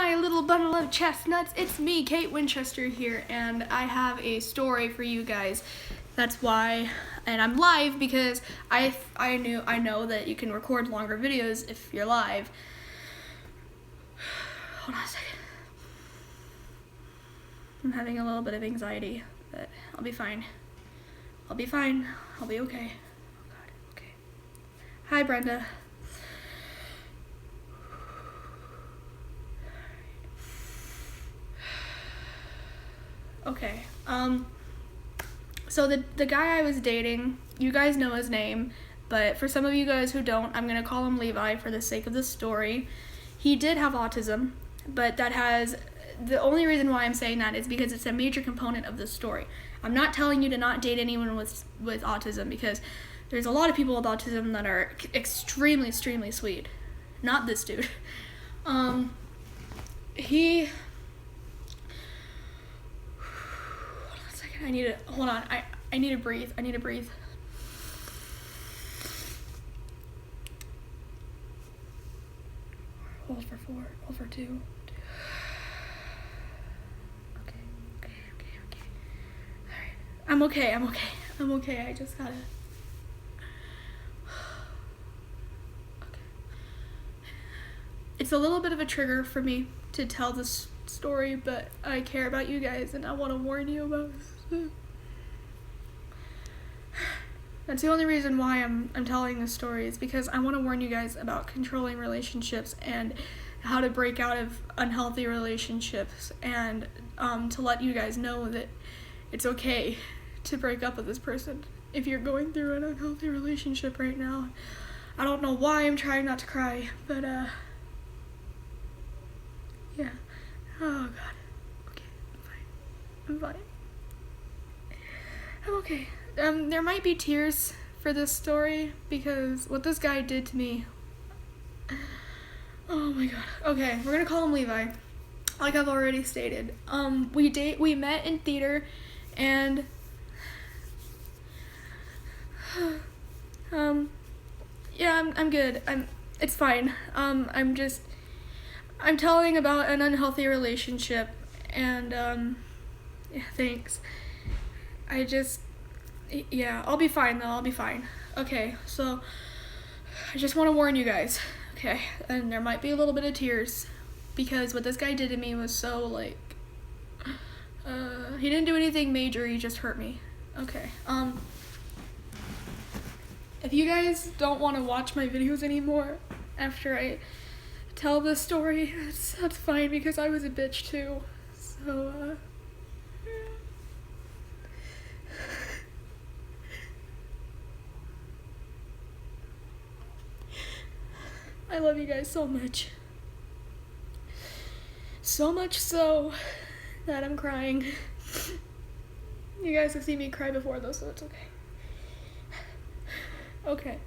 my little bundle of chestnuts. It's me, Kate Winchester here, and I have a story for you guys. That's why, and I'm live because I know that you can record longer videos if you're live. Hold on a second. I'm having a little bit of anxiety, but I'll be fine. I'll be fine. I'll be okay. Oh God, okay. Hi, Brenda. Okay, so the guy I was dating, you guys know his name, but for some of you guys who don't, I'm gonna call him Levi for the sake of the story. He did have autism, but the only reason why I'm saying that is because it's a major component of the story. I'm not telling you to not date anyone with autism, because there's a lot of people with autism that are extremely, extremely sweet. Not this dude. I need to breathe. Hold for 4, hold for 2. Okay. All right. I'm okay. I just gotta. Okay. It's a little bit of a trigger for me to tell this story, but I care about you guys and I want to warn you about this. That's the only reason why I'm telling this story, is because I want to warn you guys about controlling relationships and how to break out of unhealthy relationships, and to let you guys know that it's okay to break up with this person if you're going through an unhealthy relationship right now. I don't know why I'm trying not to cry, but yeah. Oh God. Okay, I'm fine. I'm okay. There might be tears for this story because what this guy did to me. Oh my God. Okay, we're gonna call him Levi. Like I've already stated. We met in theater, and yeah, I'm good. It's fine. I'm telling about an unhealthy relationship, and yeah, thanks. Yeah, I'll be fine though, I'll be fine. Okay, so I just want to warn you guys, okay? And there might be a little bit of tears because what this guy did to me was so he didn't do anything major, he just hurt me. Okay, if you guys don't want to watch my videos anymore after I tell this story, that's fine, because I was a bitch too. So, I love you guys so much. So much so that I'm crying. You guys have seen me cry before though, so it's okay. Okay.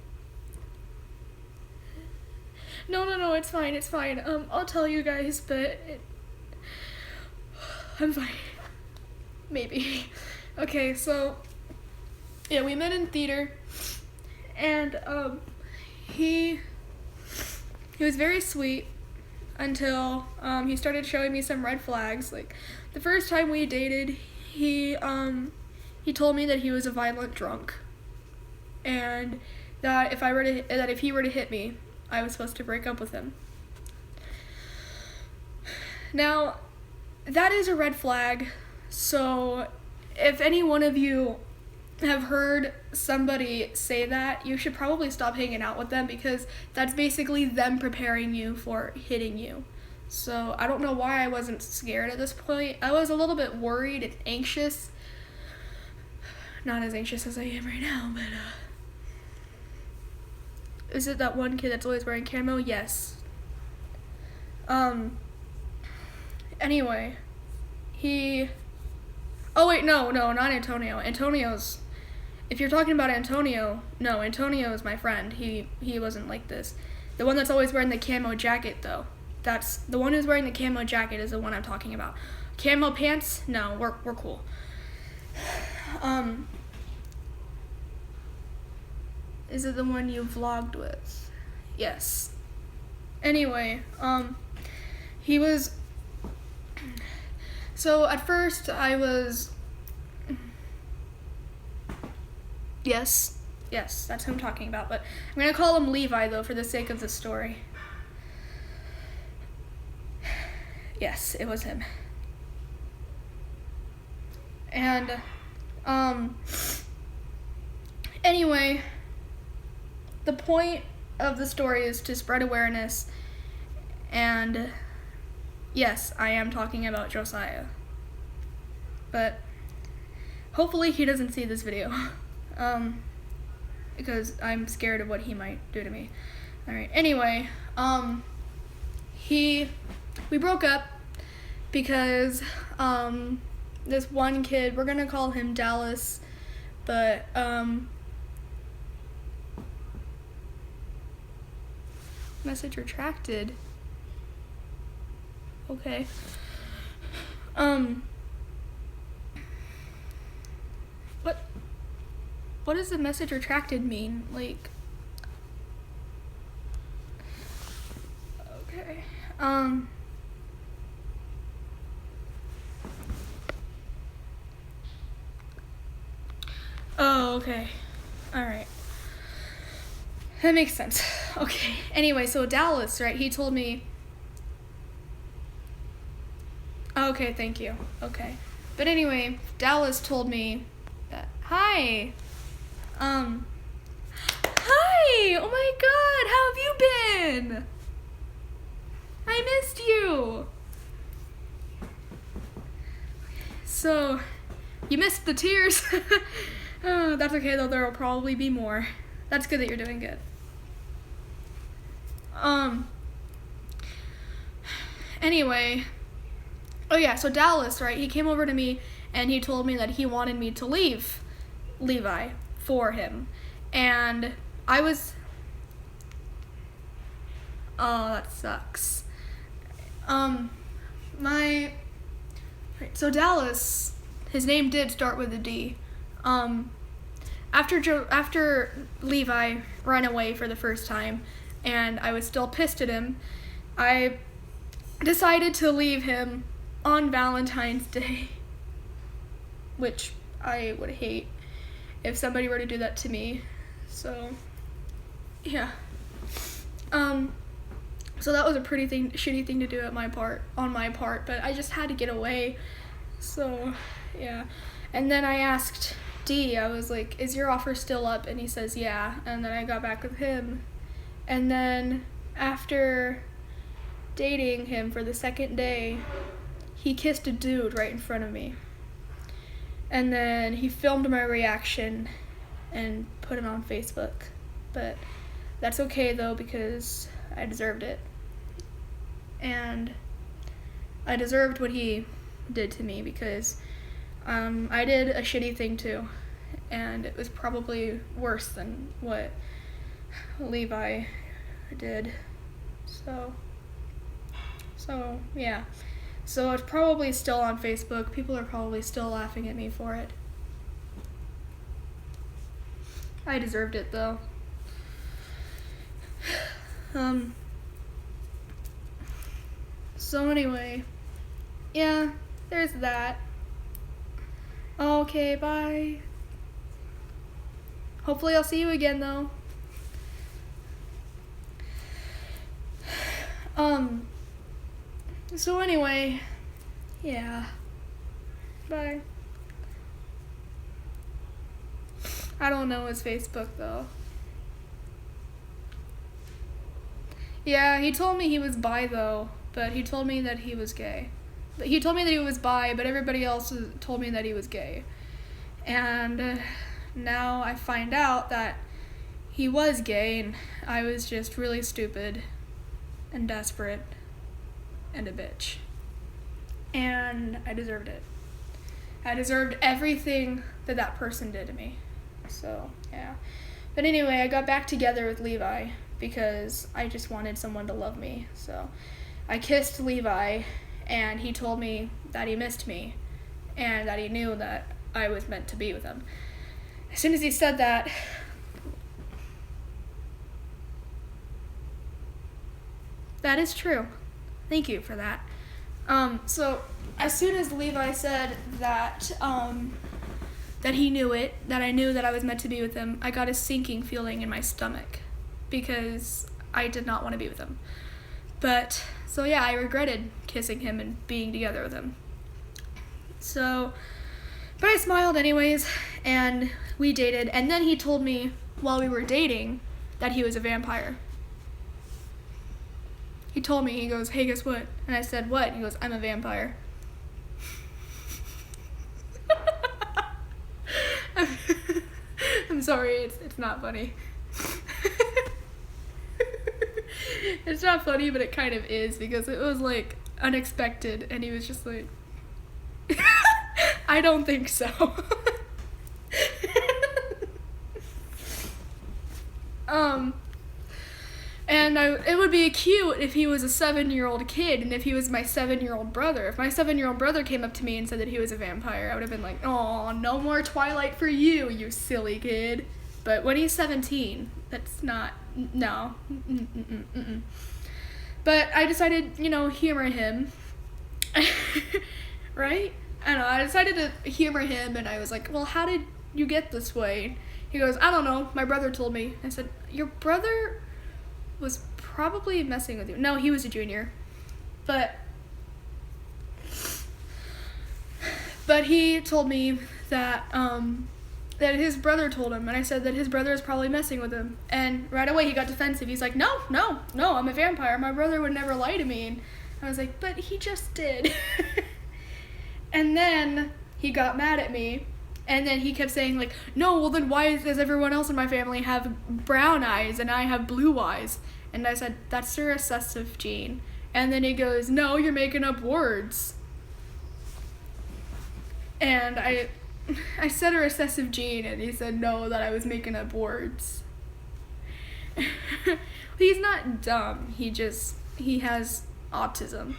No, it's fine. I'll tell you guys, but I'm fine. Maybe. Okay, so yeah, we met in theater, and he was very sweet until he started showing me some red flags. Like the first time we dated, he told me that he was a violent drunk, and that if he were to hit me, I was supposed to break up with him. Now, that is a red flag. So if any one of you have heard somebody say that, you should probably stop hanging out with them, because that's basically them preparing you for hitting you. So I don't know why I wasn't scared at this point. I was a little bit worried and anxious. Not as anxious as I am right now, but is it that one kid that's always wearing camo? Yes. Anyway, oh wait, no, not Antonio. If you're talking about Antonio, no, Antonio is my friend. He wasn't like this. The one that's always wearing the camo jacket, though. That's the one who's wearing the camo jacket is the one I'm talking about. Camo pants? No, we're cool. Is it the one you vlogged with? Yes. Anyway, he was So at first I was... Yes, that's who I'm talking about, but I'm gonna call him Levi though for the sake of the story. Yes, it was him. And, anyway, the point of the story is to spread awareness, and yes, I am talking about Josiah. But hopefully he doesn't see this video, because I'm scared of what he might do to me. Alright, anyway, we broke up because, this one kid, we're gonna call him Dallas, but, message retracted. Okay. What does the message retracted mean? Like, okay. Oh, okay. Alright. That makes sense. Okay. Anyway, so Dallas, right, he told me... Okay, thank you. Okay. But anyway, Dallas told me that... Hi! Hi! Oh my god, how have you been? I missed you! So, you missed the tears. Oh, that's okay though, there will probably be more. That's good that you're doing good. Anyway, oh yeah, so Dallas, right, he came over to me and he told me that he wanted me to leave Levi for him. And I was... Oh, that sucks. So Dallas, his name did start with a D. After Levi ran away for the first time, and I was still pissed at him, I decided to leave him on Valentine's Day, which I would hate if somebody were to do that to me. So, yeah. So that was a pretty shitty thing to do on my part, but I just had to get away. So, yeah. And then I asked D, I was like, is your offer still up? And he says, yeah. And then I got back with him. And then after dating him for the second day, he kissed a dude right in front of me. And then he filmed my reaction and put it on Facebook. But that's okay though, because I deserved it. And I deserved what he did to me because I did a shitty thing too. And it was probably worse than what Levi did. So yeah. So it's probably still on Facebook. People are probably still laughing at me for it. I deserved it though. So anyway, yeah, there's that. Okay, bye. Hopefully I'll see you again though. So anyway, yeah, bye. I don't know his Facebook though. Yeah, he told me he was bi though, but he told me that he was gay. He told me that he was bi, but everybody else told me that he was gay. And now I find out that he was gay, and I was just really stupid and desperate and a bitch. And I deserved it. I deserved everything that that person did to me. So, yeah. But anyway, I got back together with Levi because I just wanted someone to love me. So I kissed Levi, and he told me that he missed me and that he knew that I was meant to be with him. As soon as he said that, that is true. Thank you for that. So as soon as Levi said that, that he knew it, that I knew that I was meant to be with him, I got a sinking feeling in my stomach because I did not want to be with him. But, so yeah, I regretted kissing him and being together with him. So, but I smiled anyways, and we dated, and then he told me while we were dating that he was a vampire. He told me, he goes, hey, guess what? And I said, what? He goes, I'm a vampire. I'm sorry, it's not funny. It's not funny, but it kind of is, because it was like unexpected, and he was just like, I don't think so. And it would be cute if he was a 7-year-old kid, and if he was my 7-year-old brother. If my 7-year-old brother came up to me and said that he was a vampire, I would have been like, oh, no more Twilight for you, you silly kid. But when he's 17, that's not, no. But I decided, humor him. Right? I don't know, I decided to humor him, and I was like, well, how did you get this way? He goes, I don't know, my brother told me. I said, your brother was probably messing with you. No, he was a junior. But he told me that that his brother told him, and I said that his brother is probably messing with him. And right away he got defensive. He's like, no, I'm a vampire. My brother would never lie to me. And I was like, but he just did. And then he got mad at me. And then he kept saying, like, no, well then why does everyone else in my family have brown eyes and I have blue eyes? And I said, that's your recessive gene. And then he goes, no, you're making up words. And I said a recessive gene, and he said no, that I was making up words. He's not dumb, he has autism.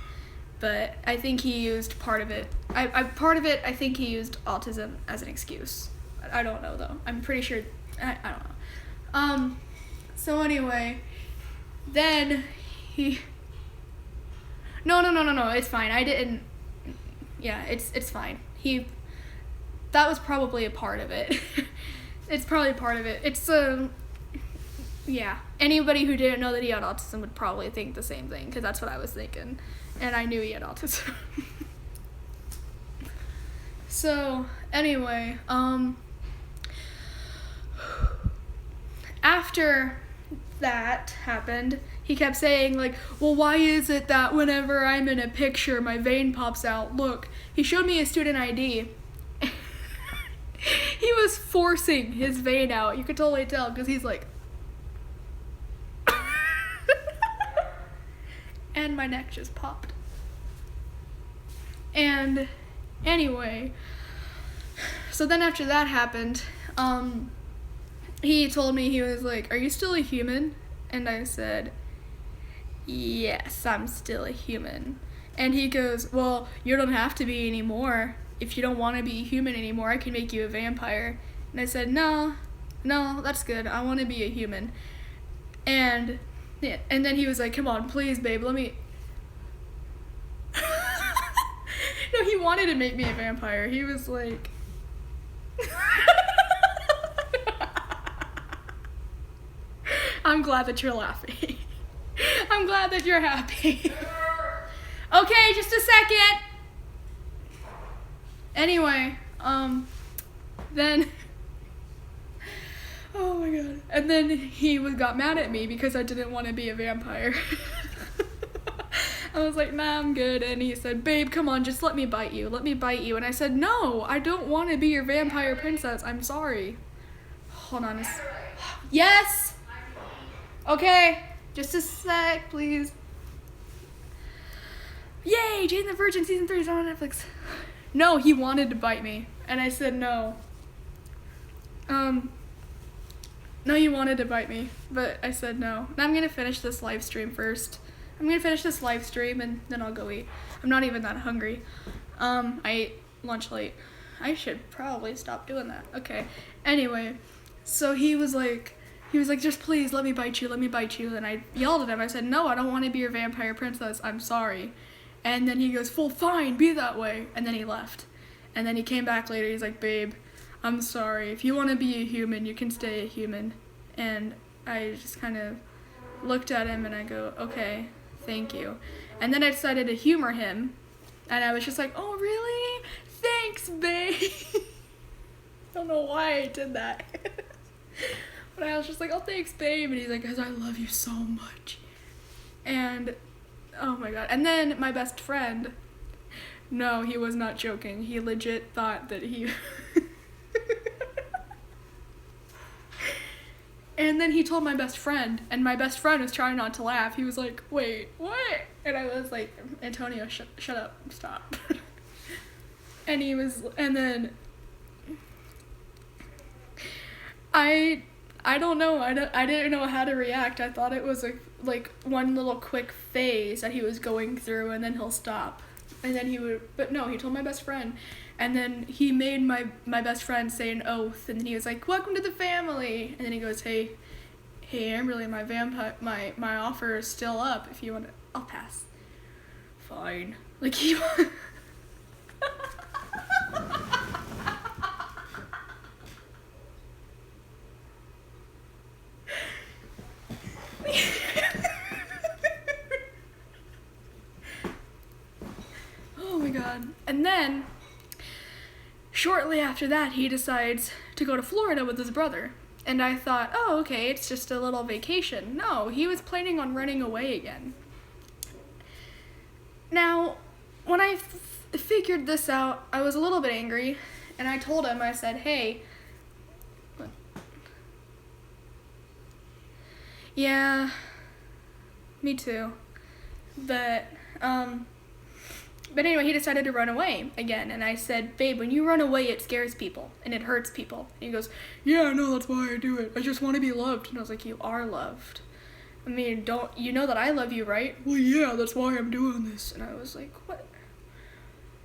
But I think he used part of it. I think he used autism as an excuse. I don't know, though. I'm pretty sure, I don't know. So anyway, then he, no, it's fine. I didn't, yeah, it's fine. That was probably a part of it. It's probably part of it. It's, yeah. Anybody who didn't know that he had autism would probably think the same thing, because that's what I was thinking. And I knew he had autism. So, anyway, after that happened, he kept saying, like, well, why is it that whenever I'm in a picture, my vein pops out? Look, he showed me his student ID. He was forcing his vein out. You could totally tell, because he's like, and my neck just popped. And anyway, so then after that happened, he told me, he was like, are you still a human? And I said, yes, I'm still a human. And he goes, well, you don't have to be anymore. If you don't want to be a human anymore, I can make you a vampire. And I said, no, that's good. I want to be a human. And then he was like, come on, please, babe, let me... No, he wanted to make me a vampire. He was like... I'm glad that you're laughing. I'm glad that you're happy. Okay, just a second. Anyway, then... Oh my god. And then he got mad at me because I didn't want to be a vampire. I was like, nah, I'm good. And he said, babe, come on, just let me bite you. Let me bite you. And I said, no, I don't want to be your vampire princess. I'm sorry. Hold on. Yes! Okay, just a sec, please. Yay, Jane the Virgin season 3 is on Netflix. No, he wanted to bite me. And I said no. No, you wanted to bite me, but I said no. And I'm gonna finish this live stream first. I'm gonna finish this live stream and then I'll go eat. I'm not even that hungry. I ate lunch late. I should probably stop doing that. Okay. Anyway, so he was like, just please let me bite you, let me bite you. And I yelled at him. I said, no, I don't want to be your vampire princess. I'm sorry. And then he goes, well, fine, be that way. And then he left. And then he came back later. He's like, babe, I'm sorry. If you want to be a human, you can stay a human. And I just kind of looked at him and I go, okay, thank you. And then I decided to humor him. And I was just like, oh, really? Thanks, babe. I don't know why I did that. But I was just like, oh, thanks, babe. And he's like, because I love you so much. And, oh my God. And then my best friend, no, he was not joking. He legit thought that he... And then he told my best friend, and my best friend was trying not to laugh. He was like, wait, what? And I was like, Antonio, shut up, stop. And then I don't know, I didn't know how to react. I thought it was like one little quick phase that he was going through, and then he'll stop. And then he would, but no, he told my best friend. And then he made my best friend say an oath, and then he was like, welcome to the family. And then he goes, hey Amberlee, my offer is still up. If you want to, I'll pass. Fine. Like he Oh my God. And then shortly after that, he decides to go to Florida with his brother. And I thought, oh, okay, it's just a little vacation. No, he was planning on running away again. Now, when I figured this out, I was a little bit angry. And I told him, I said, hey, yeah, me too. But anyway, he decided to run away again, and I said, babe, when you run away, it scares people, and it hurts people. And he goes, yeah, I know, that's why I do it. I just want to be loved. And I was like, you are loved. I mean, you know that I love you, right? Well, yeah, that's why I'm doing this. And I was like, what?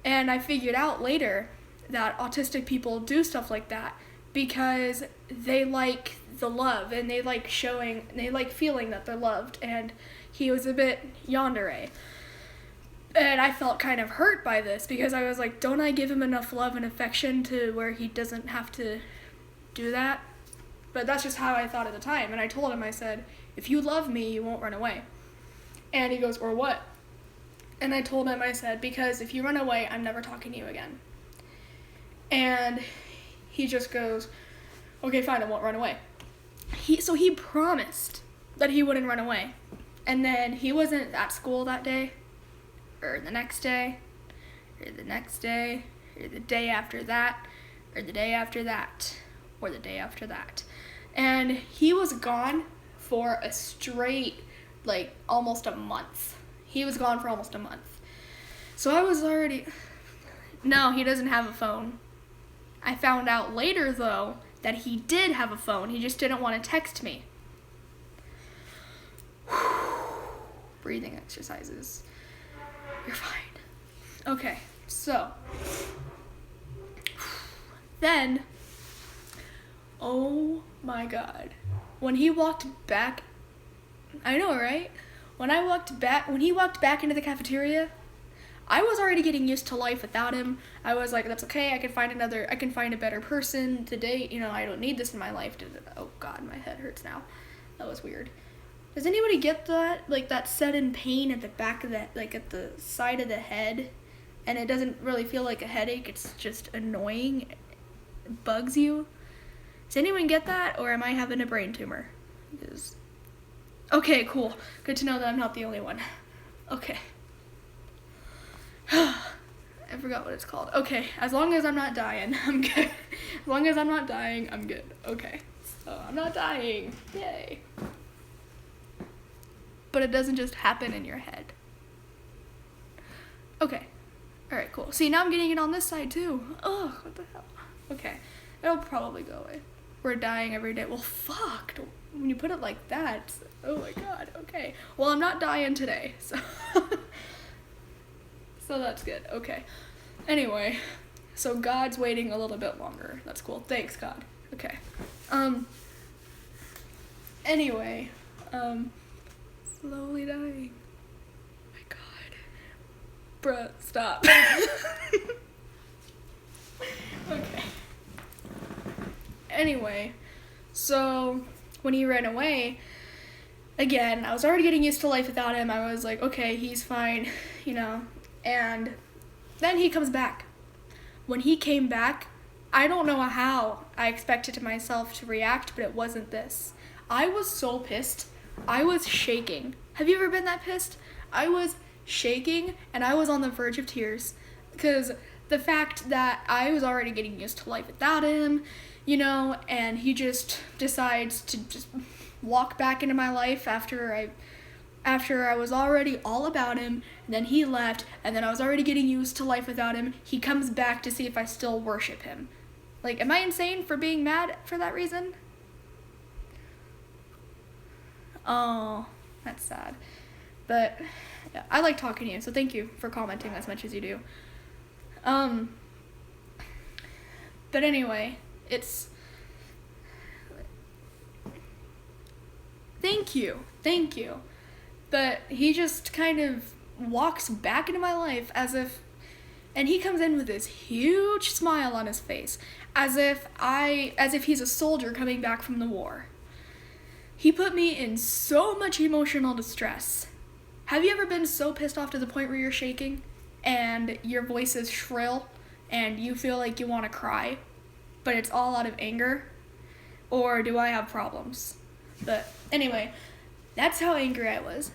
And I figured out later that autistic people do stuff like that because they like the love, and they like feeling that they're loved, and he was a bit yandere. And I felt kind of hurt by this because I was like, don't I give him enough love and affection to where he doesn't have to do that? But that's just how I thought at the time. And I told him, I said, if you love me, you won't run away. And he goes, or what? And I told him, I said, because if you run away, I'm never talking to you again. And he just goes, okay, fine, I won't run away. So he promised that he wouldn't run away. And then he wasn't at school that day, or the next day, or the next day, or the day after that, or the day after that, or the day after that. And he was gone for a straight, almost a month. He was gone for almost a month. So I was already... No, he doesn't have a phone. I found out later, though, that he did have a phone. He just didn't want to text me. Breathing exercises. You're fine. Okay, so then, oh my God, when he walked back, I know, right? When he walked back into the cafeteria, I was already getting used to life without him. I was like, that's okay, I can find a better person to date, I don't need this in my life. Oh God, my head hurts now. That was weird. Does anybody get that? That sudden pain at the back of at the side of the head, and it doesn't really feel like a headache, it's just annoying, it bugs you? Does anyone get that, or am I having a brain tumor? Okay, cool. Good to know that I'm not the only one. Okay. I forgot what it's called. Okay, as long as I'm not dying, I'm good. As long as I'm not dying, I'm good. Okay, so I'm not dying. Yay. But it doesn't just happen in your head. Okay. Alright, cool. See, now I'm getting it on this side, too. Ugh, what the hell? Okay. It'll probably go away. We're dying every day. Well, fuck. When you put it like that, oh my God. Okay. Well, I'm not dying today, so... So that's good. Okay. Anyway. So God's waiting a little bit longer. That's cool. Thanks, God. Okay. Anyway. Slowly dying. Oh my God. Bruh, stop. Okay. Anyway, so when he ran away, again, I was already getting used to life without him. I was like, okay, he's fine, and then he comes back. When he came back, I don't know how I expected myself to react, but it wasn't this. I was so pissed. I was shaking. Have you ever been that pissed? I was shaking, and I was on the verge of tears, because the fact that I was already getting used to life without him, and he just decides to just walk back into my life after I was already all about him, and then he left, and then I was already getting used to life without him. He comes back to see if I still worship him. Like, am I insane for being mad for that reason? Oh, that's sad. But yeah, I like talking to you, so thank you for commenting as much as you do. But anyway, thank you. But he just kind of walks back into my life and he comes in with this huge smile on his face, as if he's a soldier coming back from the war. He put me in so much emotional distress. Have you ever been so pissed off to the point where you're shaking and your voice is shrill and you feel like you want to cry, but it's all out of anger? Or do I have problems? But anyway, that's how angry I was.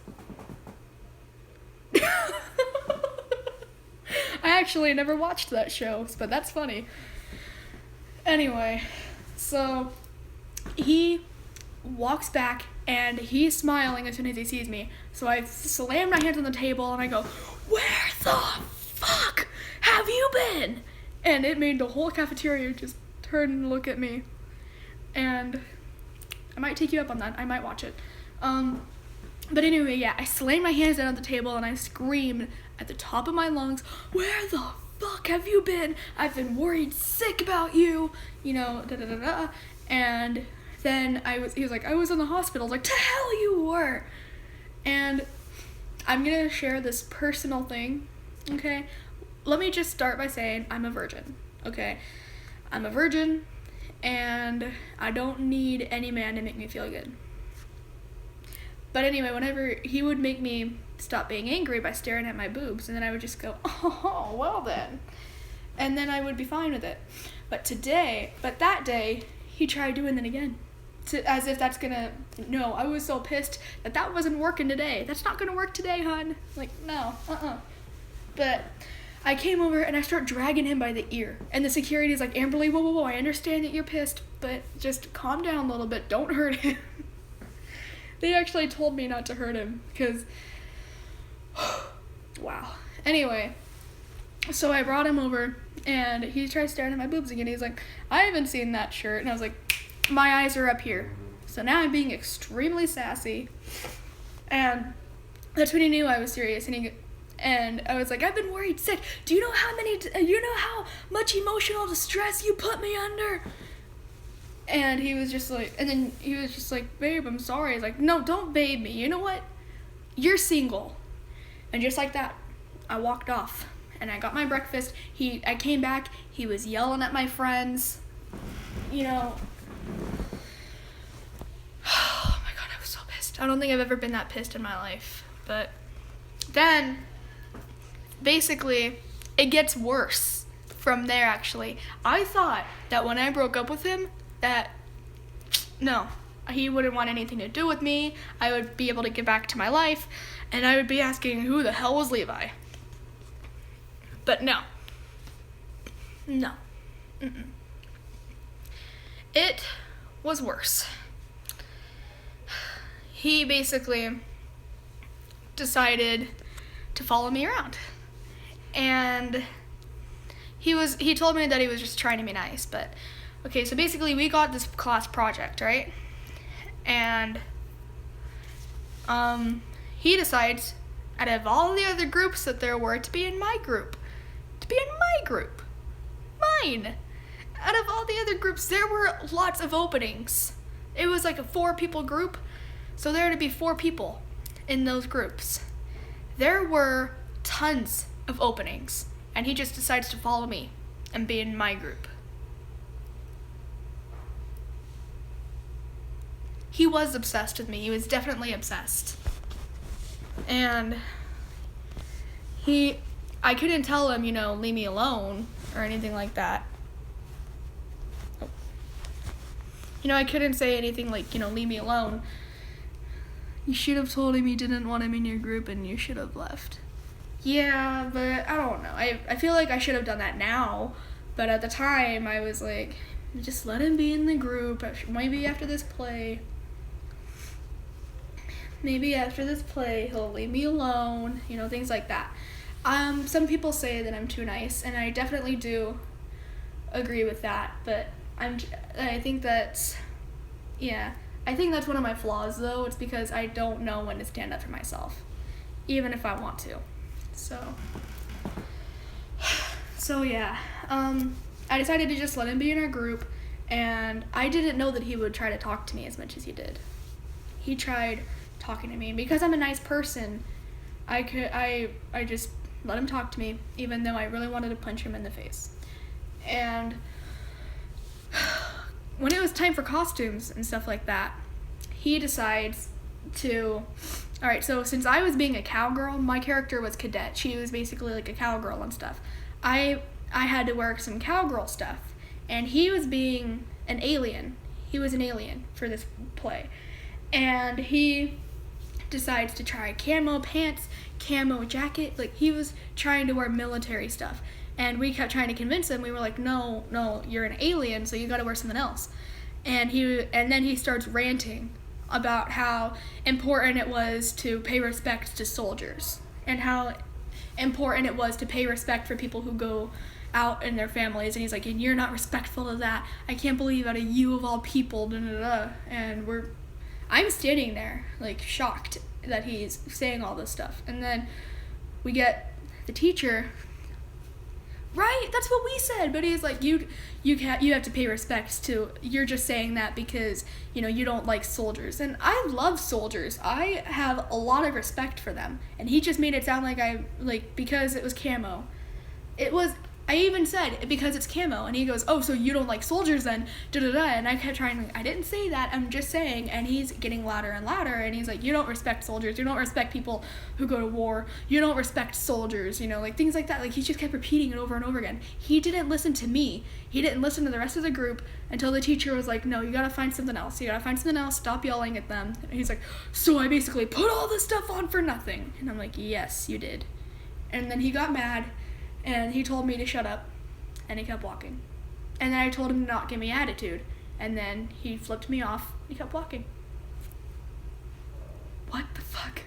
I actually never watched that show, but that's funny. Anyway, so he walks back and he's smiling as soon as he sees me. So I slam my hands on the table and I go, "Where the fuck have you been?" And it made the whole cafeteria just turn and look at me. And I might take you up on that. I might watch it. But anyway, yeah, I slammed my hands down on the table and I screamed at the top of my lungs, "Where the fuck have you been? I've been worried sick about you," And then he was like, "I was in the hospital." I was like, "To hell you were." And I'm gonna share this personal thing, okay? Let me just start by saying I'm a virgin, okay? I'm a virgin, and I don't need any man to make me feel good. But anyway, whenever he would make me stop being angry by staring at my boobs, and then I would just go, "Oh, well then." And then I would be fine with it. But that day, he tried doing it again. As if that's gonna, no, I was so pissed that wasn't working today. That's not gonna work today, hon. Like, no, But I came over and I start dragging him by the ear. And the security's like, "Amberlee, whoa, I understand that you're pissed, but just calm down a little bit. Don't hurt him." They actually told me not to hurt him, because, wow. Anyway, so I brought him over, and he tried staring at my boobs again. He's like, "I haven't seen that shirt." And I was like, "My eyes are up here." So now I'm being extremely sassy. And that's when he knew I was serious. And I was like, "I've been worried sick. Do you know how much emotional distress you put me under?" And he was just like, "Babe, I'm sorry." I was like, "No, don't babe me. You know what? You're single." And just like that, I walked off. And I got my breakfast. I came back. He was yelling at my friends. Oh my God, I was so pissed. I don't think I've ever been that pissed in my life. But then, basically, it gets worse from there, actually. I thought that when I broke up with him, that, no, he wouldn't want anything to do with me. I would be able to get back to my life, and I would be asking, who the hell was Levi? But no. Mm-mm. It was worse. He basically decided to follow me around. And he told me that he was just trying to be nice, but okay, so basically we got this class project, right? And he decides, out of all the other groups that there were, to be in my group. Mine. Out of all the other groups, there were lots of openings. It was like a 4-people group, so there had to be 4 people in those groups. There were tons of openings, and he just decides to follow me and be in my group. He was obsessed with me. He was definitely obsessed. And I couldn't tell him, leave me alone or anything like that. I couldn't say anything like, leave me alone. You should have told him you didn't want him in your group and you should have left. Yeah, but I don't know. I feel like I should have done that now. But at the time, I was like, just let him be in the group. Maybe after this play, he'll leave me alone. Things like that. Some people say that I'm too nice, and I definitely do agree with that. But I think that's one of my flaws, though. It's because I don't know when to stand up for myself, even if I want to. So yeah. I decided to just let him be in our group, and I didn't know that he would try to talk to me as much as he did. He tried talking to me, because I'm a nice person. I just let him talk to me, even though I really wanted to punch him in the face. And when it was time for costumes and stuff like that, he decides to, alright, so since I was being a cowgirl, my character was Cadet. She was basically like a cowgirl and stuff. I had to wear some cowgirl stuff, and he was being an alien. He was an alien for this play. And he decides to try camo pants, camo jacket. Like, he was trying to wear military stuff. And we kept trying to convince him. We were like, no, you're an alien, so you gotta wear something else. And then he starts ranting about how important it was to pay respect to soldiers, and how important it was to pay respect for people who go out in their families. And he's like, and you're not respectful of that. I can't believe out of you of all people, da da da. And I'm standing there, like, shocked that he's saying all this stuff. And then we get the teacher, right, that's what we said. But he's like, you have to pay respect to, you're just saying that because, you don't like soldiers. And I love soldiers. I have a lot of respect for them. And he just made it sound like because it was camo. I even said, because it's camo, and he goes, oh, so you don't like soldiers then, da-da-da, and I kept trying, I didn't say that, I'm just saying, and he's getting louder and louder, and he's like, you don't respect soldiers, you don't respect people who go to war, you don't respect soldiers, like, things like that. Like, he just kept repeating it over and over again. He didn't listen to me, he didn't listen to the rest of the group, until the teacher was like, no, you gotta find something else, stop yelling at them. And he's like, so I basically put all this stuff on for nothing. And I'm like, yes, you did. And then he got mad, and he told me to shut up, and he kept walking. And then I told him to not give me attitude, and then he flipped me off, he kept walking. What the fuck?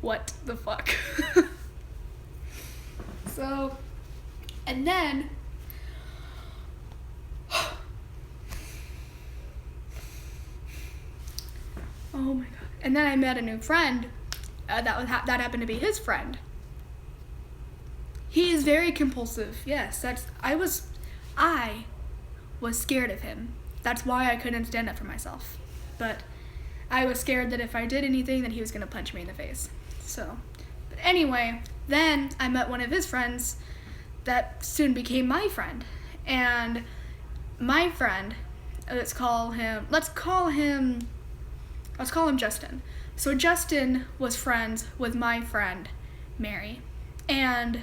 What the fuck? So, and then, oh my god. And then I met a new friend, that happened to be his friend. He is very compulsive. Yes, I was scared of him. That's why I couldn't stand up for myself. But I was scared that if I did anything, that he was gonna punch me in the face. So, but anyway, then I met one of his friends that soon became my friend. And my friend, let's call him Justin. So Justin was friends with my friend, Mary. And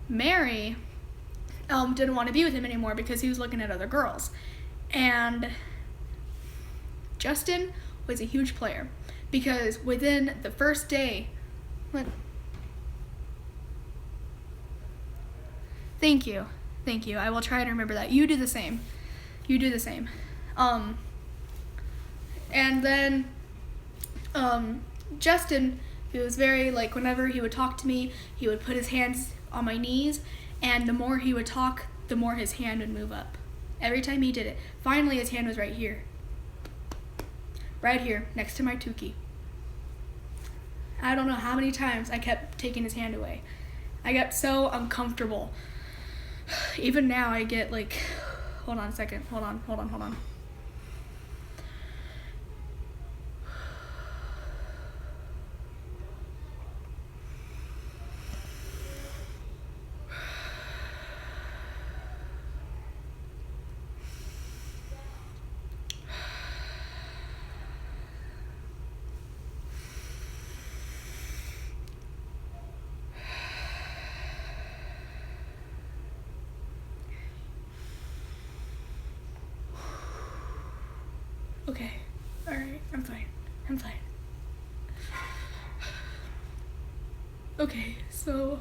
Mary didn't want to be with him anymore because he was looking at other girls. And Justin was a huge player because within the first day, Thank you. I will try to remember that. You do the same. And then Justin, he was very, like, whenever he would talk to me, he would put his hands on my knees, and the more he would talk, the more his hand would move up. Every time he did it. Finally, his hand was right here. Right here, next to my Tukey. I don't know how many times I kept taking his hand away. I got so uncomfortable. Even now, I get, like, hold on a second. Hold on. Okay. Alright, I'm fine. Okay, so,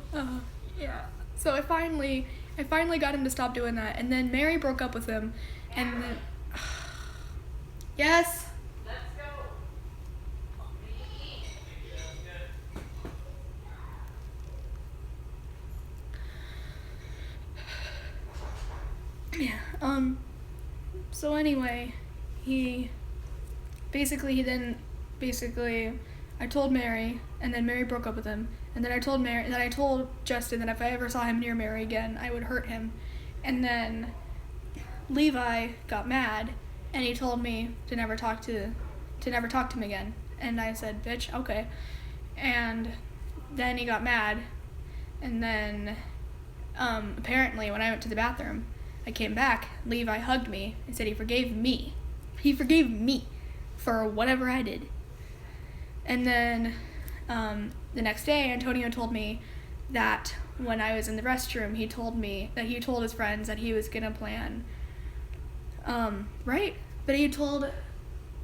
yeah. So I finally got him to stop doing that, and then Mary broke up with him, and then... Yes? Let's go. Yeah, so anyway, I told Mary, and then Mary broke up with him, and then I told Justin that if I ever saw him near Mary again, I would hurt him, and then Levi got mad, and he told me to never talk to him again, and I said, bitch, okay, and then he got mad, and then, apparently when I went to the bathroom, I came back, Levi hugged me and said he forgave me. He forgave me for whatever I did. And then the next day, Antonio told me that when I was in the restroom, he told me that he told his friends that he was going to plan, right? But he told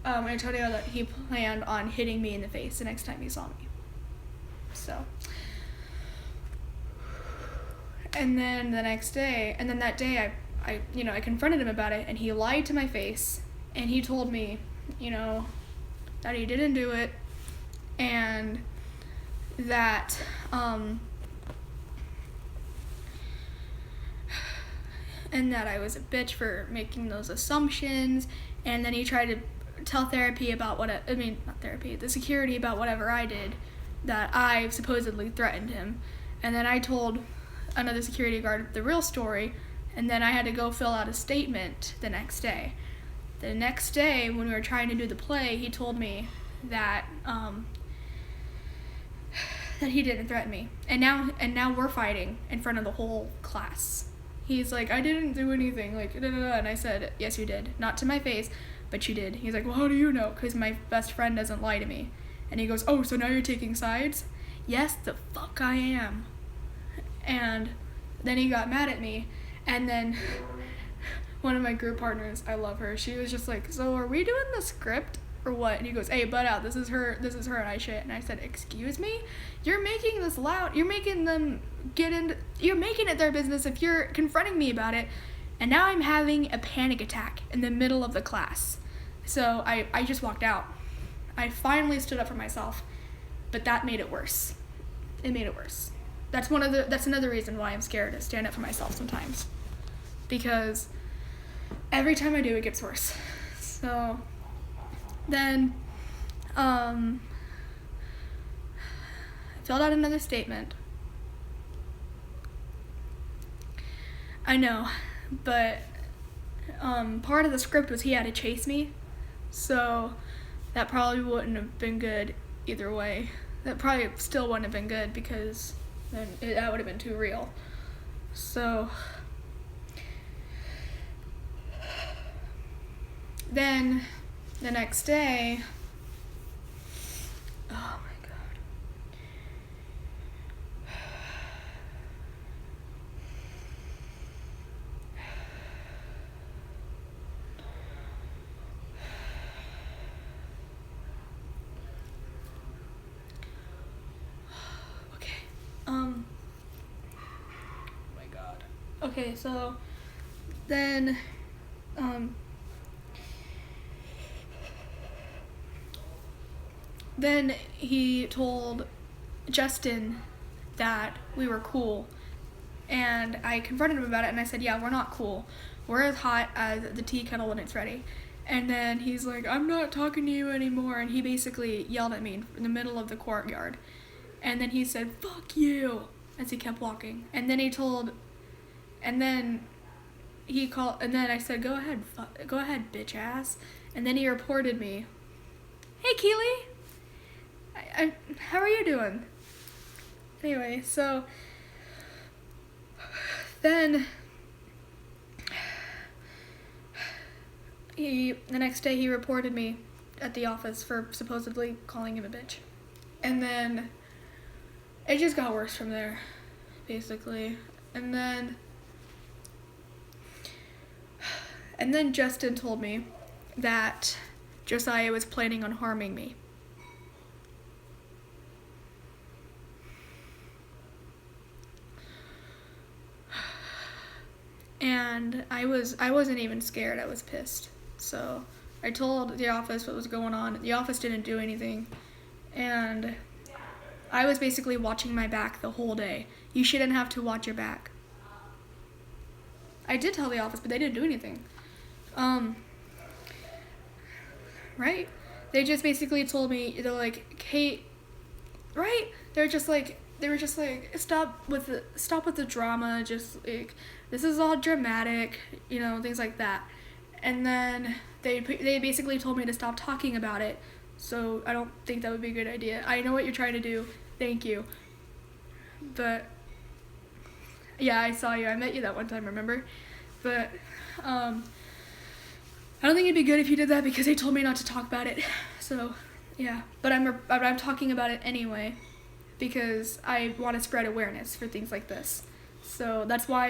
Antonio that he planned on hitting me in the face the next time he saw me. So... And then that day, I confronted him about it, and he lied to my face, and he told me, that he didn't do it, and that, and that I was a bitch for making those assumptions, and then he tried to tell therapy about the security about whatever I did, that I supposedly threatened him, and then I told another security guard the real story, and then I had to go fill out a statement the next day. The next day, when we were trying to do the play, he told me that that he didn't threaten me, and now we're fighting in front of the whole class. He's like, I didn't do anything, like, da, da, da. And I said, yes, you did, not to my face, but you did. He's like, well, how do you know? Because my best friend doesn't lie to me. And he goes, oh, so now you're taking sides? Yes, the fuck I am. And then he got mad at me, and then one of my group partners, I love her, she was just like, so are we doing the script or what? And he goes, hey, butt out, this is her and I shit. And I said, excuse me? You're making this loud, you're making it their business if you're confronting me about it, and now I'm having a panic attack in the middle of the class. So I just walked out. I finally stood up for myself, but that made it worse. It made it worse. That's another reason why I'm scared to stand up for myself sometimes, because every time I do, it gets worse. So then I filled out another statement. I know, but part of the script was he had to chase me, so that probably wouldn't have been good either way. That probably still wouldn't have been good, because then that would have been too real. So then the next day, oh my god. Oh my god. Okay, so then then he told Justin that we were cool, and I confronted him about it, and I said, yeah, we're not cool. We're as hot as the tea kettle when it's ready. And then he's like, I'm not talking to you anymore, and he basically yelled at me in the middle of the courtyard. And then he said, fuck you, as he kept walking. And then I said, go ahead, bitch ass. And then he reported me. Hey, Keely. How are you doing? Anyway, so then the next day he reported me at the office for supposedly calling him a bitch. And then it just got worse from there, basically. And then Justin told me that Josiah was planning on harming me. And I wasn't even scared, I was pissed. So I told the office what was going on. The office didn't do anything. And I was basically watching my back the whole day. You shouldn't have to watch your back. I did tell the office, but they didn't do anything. Right? They just basically told me, they're like, Kate, right? They were just like, stop with the drama, just like, this is all dramatic, you know, things like that. And then they basically told me to stop talking about it. So I don't think that would be a good idea. I know what you're trying to do. Thank you. But yeah, I saw you. I met you that one time, remember? But I don't think it'd be good if you did that because they told me not to talk about it. So yeah, but I'm talking about it anyway because I want to spread awareness for things like this. So that's why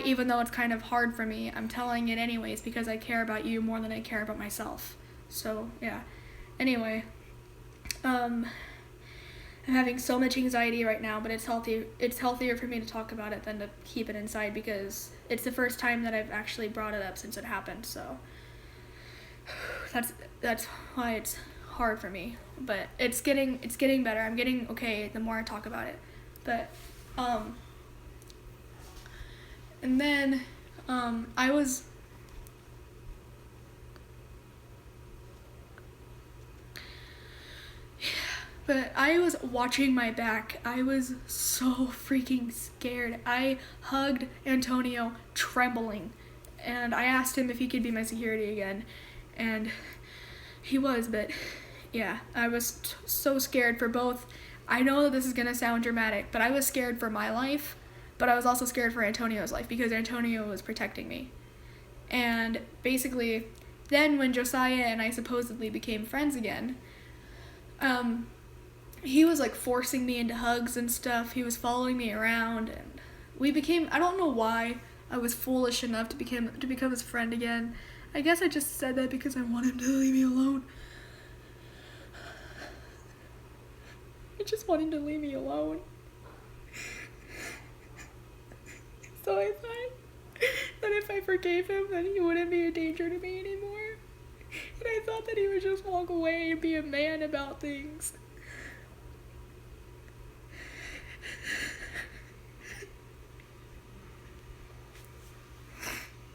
even though it's kind of hard for me, I'm telling it anyways because I care about you more than I care about myself. So yeah. Anyway, I'm having so much anxiety right now, but it's healthier for me to talk about it than to keep it inside because it's the first time that I've actually brought it up since it happened. So that's why it's hard for me. But it's getting better. I'm getting okay the more I talk about it. But and then But I was watching my back. I was so freaking scared. I hugged Antonio trembling. And I asked him if he could be my security again. And he was, but yeah, I was so scared for both. I know that this is going to sound dramatic, but I was scared for my life. But I was also scared for Antonio's life because Antonio was protecting me. And basically, then when Josiah and I supposedly became friends again, he was like forcing me into hugs and stuff. He was following me around and I don't know why I was foolish enough to become his friend again. I guess I just said that because I want him to leave me alone. I just want him to leave me alone. So I thought that if I forgave him, then he wouldn't be a danger to me anymore. And I thought that he would just walk away and be a man about things.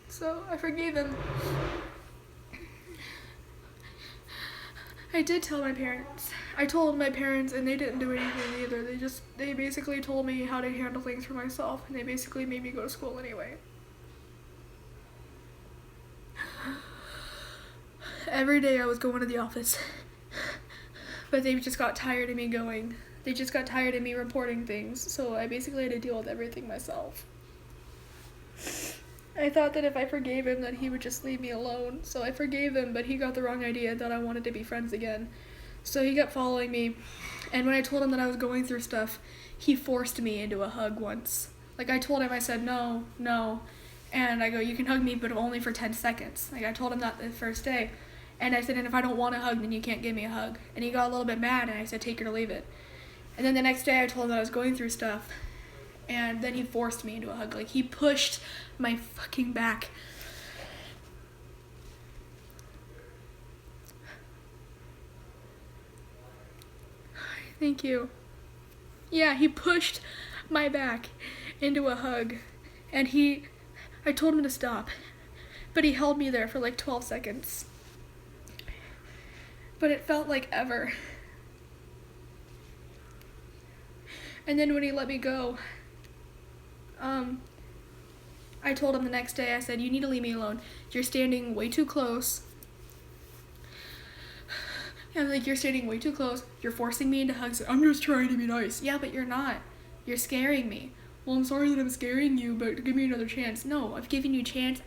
So I forgave him. I did tell my parents. I told my parents and they didn't do anything either. They basically told me how to handle things for myself and they basically made me go to school anyway. Every day I was going to the office. But they just got tired of me going. They just got tired of me reporting things, so I basically had to deal with everything myself. I thought that if I forgave him that he would just leave me alone, so I forgave him, but he got the wrong idea that I wanted to be friends again. So he kept following me, and when I told him that I was going through stuff, he forced me into a hug once. Like I told him, I said, no, and I go, you can hug me, but only for 10 seconds. Like I told him that the first day, and I said, and if I don't want a hug, then you can't give me a hug. And he got a little bit mad, and I said, take it or leave it. And then the next day I told him that I was going through stuff, and then he forced me into a hug. Like, he pushed my fucking back. Thank you. Yeah, he pushed my back into a hug, and I told him to stop, but he held me there for like 12 seconds. But it felt like ever. And then when he let me go, I told him the next day, I said, you need to leave me alone. You're standing way too close. And I'm like, you're standing way too close. You're forcing me into hugs. I'm just trying to be nice. Yeah, but you're not. You're scaring me. Well, I'm sorry that I'm scaring you, but give me another chance. No, I've given you chance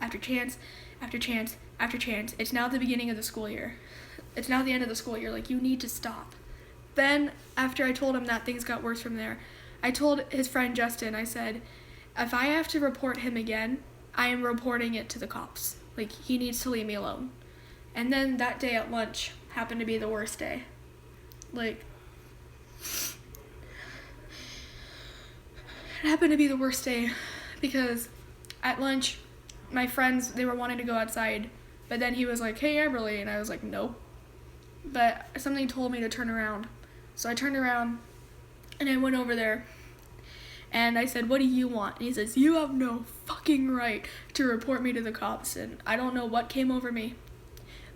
after chance after chance after chance. It's now the beginning of the school year. It's now the end of the school year. Like, you need to stop. Then, after I told him that, things got worse from there. I told his friend Justin, I said, if I have to report him again, I am reporting it to the cops. Like, he needs to leave me alone. And then that day at lunch happened to be the worst day. Like, it happened to be the worst day because at lunch, my friends, they were wanting to go outside, but then he was like, hey, Amberlee, and I was like, nope. But something told me to turn around. So I turned around, and I went over there, and I said, what do you want? And he says, you have no fucking right to report me to the cops. And I don't know what came over me,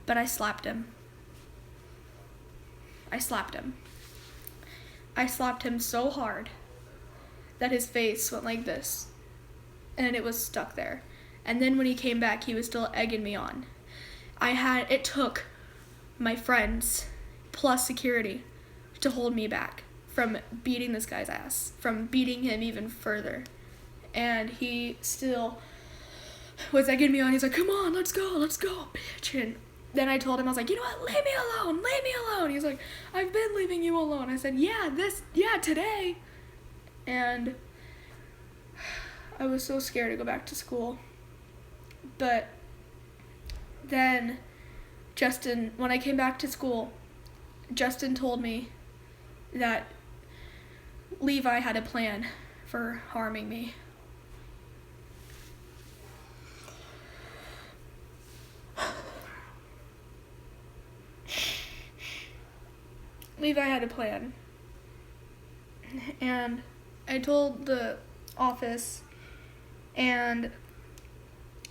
but I slapped him. I slapped him. I slapped him so hard that his face went like this, and it was stuck there. And then when he came back, he was still egging me on. It took my friends plus security to hold me back from beating this guy's ass, from beating him even further. And he still was egging me on. He's like, come on, let's go, bitch. And then I told him, I was like, you know what, leave me alone. He's like, I've been leaving you alone. I said, yeah, today. And I was so scared to go back to school. But then Justin, when I came back to school, Justin told me that Levi had a plan for harming me. Levi had a plan. And I told the office, and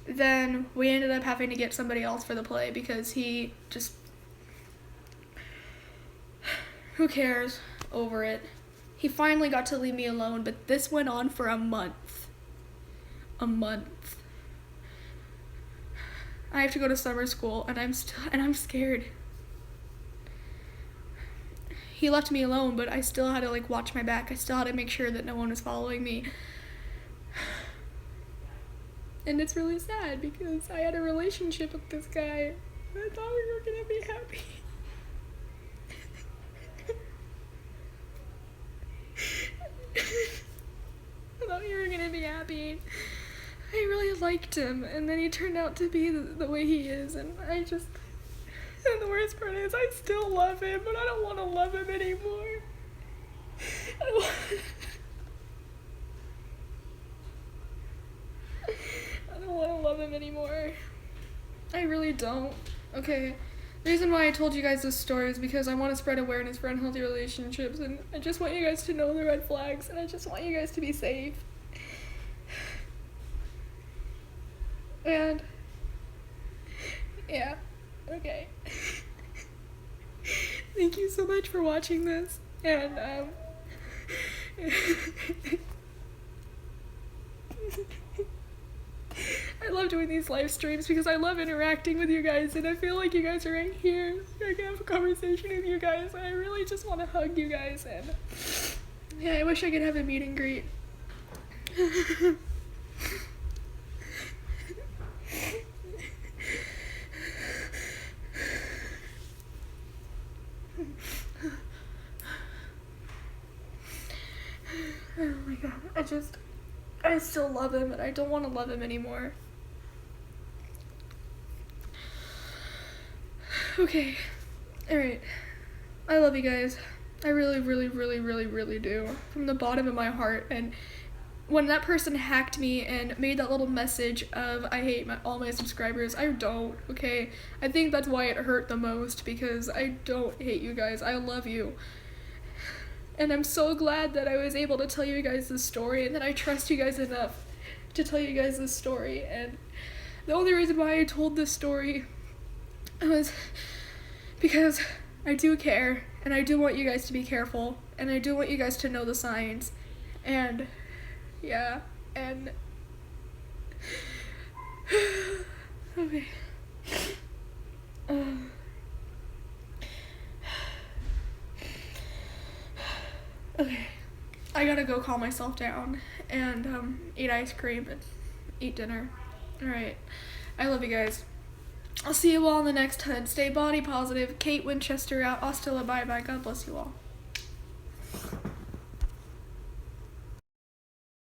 then we ended up having to get somebody else for the play because he just, who cares, over it. He finally got to leave me alone, but this went on for a month. I have to go to summer school, and I'm scared. He left me alone, but I still had to watch my back. I still had to make sure that no one was following me. And it's really sad because I had a relationship with this guy. I thought we were gonna be happy. I thought we were gonna be happy. I really liked him, and then he turned out to be the way he is, and and the worst part is I still love him, but I don't want to love him anymore. I don't want to love him anymore. I really don't. Okay. The reason why I told you guys this story is because I want to spread awareness for unhealthy relationships, and I just want you guys to know the red flags, and I just want you guys to be safe. And yeah, okay. Thank you so much for watching this, and I love doing these live streams because I love interacting with you guys, and I feel like you guys are right here. I can have a conversation with you guys, and I really just want to hug you guys, and yeah, I wish I could have a meet and greet. Oh my god, I still love him, and I don't want to love him anymore. Okay, alright. I love you guys. I really, really, really, really, really do. From the bottom of my heart. And when that person hacked me and made that little message of, I hate all my subscribers, I don't, okay? I think that's why it hurt the most, because I don't hate you guys. I love you. And I'm so glad that I was able to tell you guys this story, and that I trust you guys enough to tell you guys this story. And the only reason why I told this story was because I do care, and I do want you guys to be careful, and I do want you guys to know the signs. And yeah, and okay. Okay, I gotta go calm myself down and eat ice cream and eat dinner. Alright, I love you guys. I'll see you all in the next HUD. Stay body positive. Kate Winchester out. Hasta la bye bye. God bless you all.